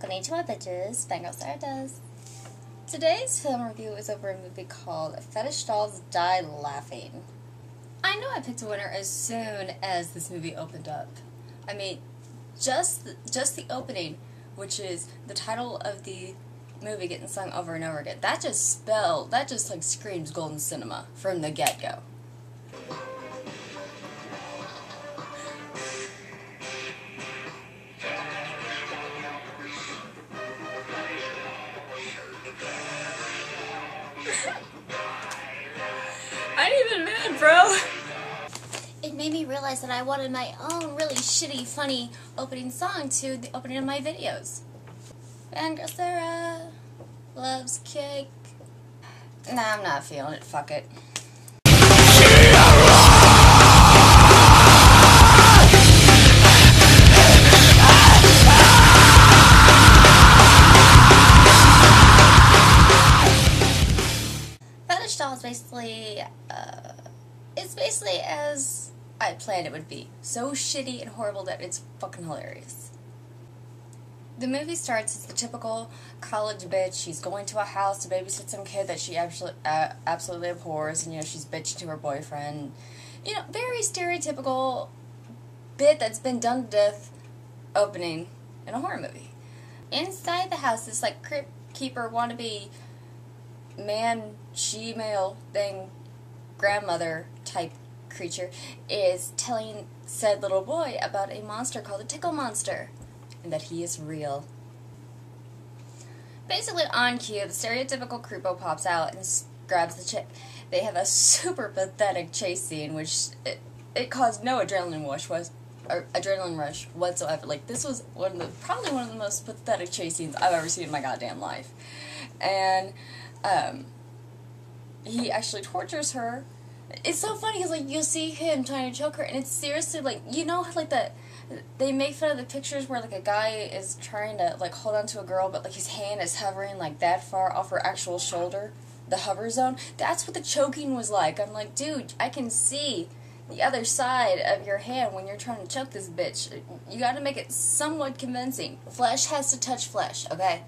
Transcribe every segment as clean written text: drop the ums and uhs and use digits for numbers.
Konnichiwa my bitches, Fangirl Sarah does. Today's film review is over a movie called Fetish Dolls Die Laughing. I know I picked a winner as soon as this movie opened up. I mean, just the opening, which is the title of the movie getting sung over and over again. That just like screams golden cinema from the get-go. I ain't even mad, bro. It made me realize that I wanted my own really shitty, funny opening song to the opening of my videos. Fangirl Sarah loves cake. Nah, I'm not feeling it. Fuck it. Fetish Doll is basically, it's basically as I planned it would be. So shitty and horrible that it's fucking hilarious. The movie starts as the typical college bitch. She's going to a house to babysit some kid that she absolutely abhors, and, you know, she's bitching to her boyfriend. You know, very stereotypical bit that's been done to death opening in a horror movie. Inside the house, this, like, crypt keeper wannabe man, she-male thing, grandmother type creature is telling said little boy about a monster called the Tickle Monster, and that he is real. Basically, on cue, the stereotypical creepo pops out and grabs the chick. They have a super pathetic chase scene, which it caused no adrenaline rush whatsoever. Like, this was probably one of the most pathetic chase scenes I've ever seen in my goddamn life. And he actually tortures her. It's so funny because, like, you'll see him trying to choke her, and it's seriously, like, you know, like, they make fun of the pictures where, like, a guy is trying to, like, hold on to a girl, but, like, his hand is hovering, like, that far off her actual shoulder, the hover zone. That's what the choking was like. I'm like, dude, I can see the other side of your hand when you're trying to choke this bitch. You gotta make it somewhat convincing. Flesh has to touch flesh, okay?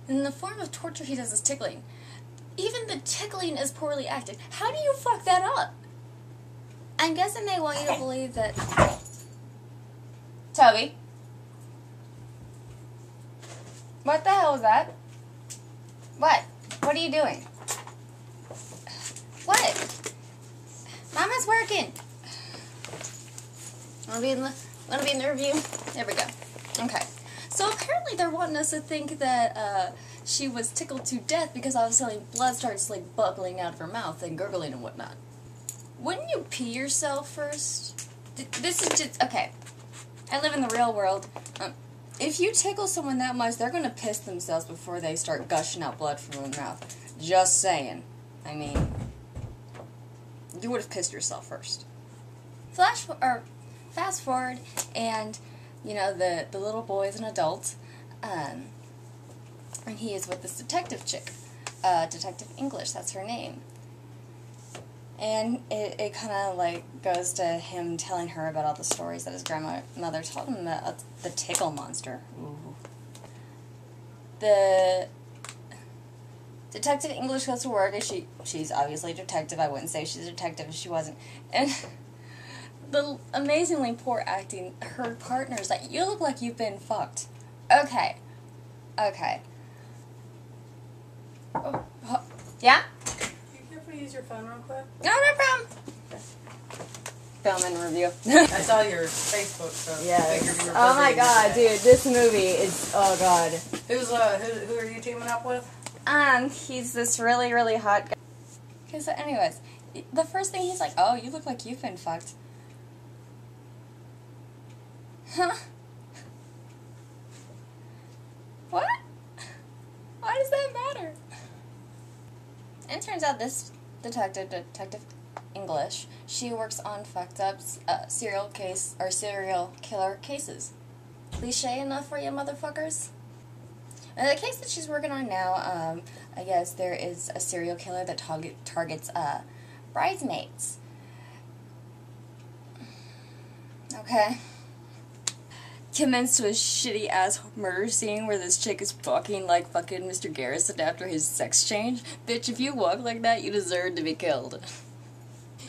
In the form of torture, he does is tickling. Even the tickling is poorly acted. How do you fuck that up? I'm guessing they want you to believe that... Toby? What the hell was that? What? What are you doing? What? Mama's working. Wanna be in the review? There we go. Okay. So apparently they're wanting us to think that she was tickled to death because all of a sudden blood starts, like, bubbling out of her mouth and gurgling and whatnot. Wouldn't you pee yourself first? This is just... Okay. I live in the real world. If you tickle someone that much, they're going to piss themselves before they start gushing out blood from their mouth. Just saying. I mean, you would have pissed yourself first. Fast forward, and, you know, the little boy is an adult, and he is with this detective chick, Detective English, that's her name. And it kind of, like, goes to him telling her about all the stories that his grandmother told him about the Tickle Monster. Ooh. The Detective English goes to work, and she's obviously a detective. I wouldn't say she's a detective if she wasn't. And the amazingly poor acting, her partner's like, you look like you've been fucked. Okay. Okay. Oh, yeah? Use your phone real quick? No problem. Film and review. I saw your Facebook, so yes. Oh my god, dude, this movie is, oh god. Who are you teaming up with? He's this really, really hot guy. Okay, so anyways, the first thing he's like, oh, you look like you've been fucked. Huh? What? Why does that matter? And it turns out this Detective English, she works on fucked up serial killer cases. Cliche enough for you motherfuckers? And the case that she's working on now, I guess there is a serial killer that targets bridesmaids. Okay. commence to a shitty ass murder scene where this chick is fucking like fucking Mr. Garrison after his sex change. Bitch, if you walk like that, you deserve to be killed.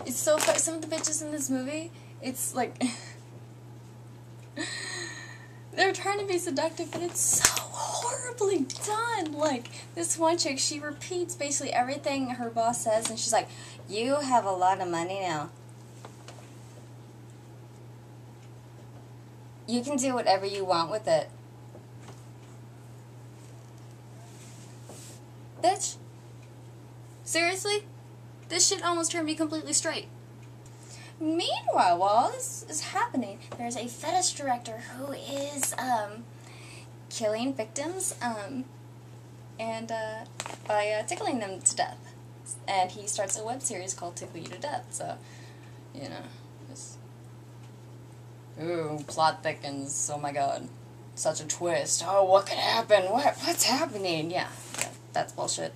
It's so funny. Some of the bitches in this movie, it's like they're trying to be seductive, but it's so horribly done. Like, this one chick, she repeats basically everything her boss says, and she's like, "You have a lot of money now. You can do whatever you want with it." Bitch. Seriously? This shit almost turned me completely straight. Meanwhile, while this is happening, there's a fetish director who is, killing victims, by tickling them to death. And he starts a web series called Tickle You to Death, so, you know, just... Ooh, plot thickens, oh my god. Such a twist. Oh, what could happen? What's happening? Yeah, that's bullshit.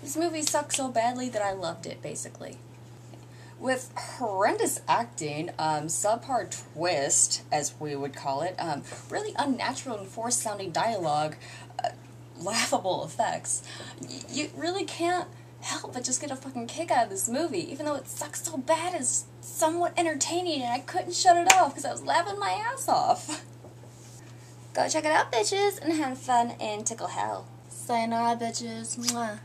This movie sucks so badly that I loved it, basically. With horrendous acting, subpar twist, as we would call it, really unnatural and forced-sounding dialogue, laughable effects, you really can't help but just get a fucking kick out of this movie, even though it sucks so bad. It's somewhat entertaining, and I couldn't shut it off because I was laughing my ass off. Go check it out, bitches, and have fun and tickle hell. Sayonara, bitches. Mwah.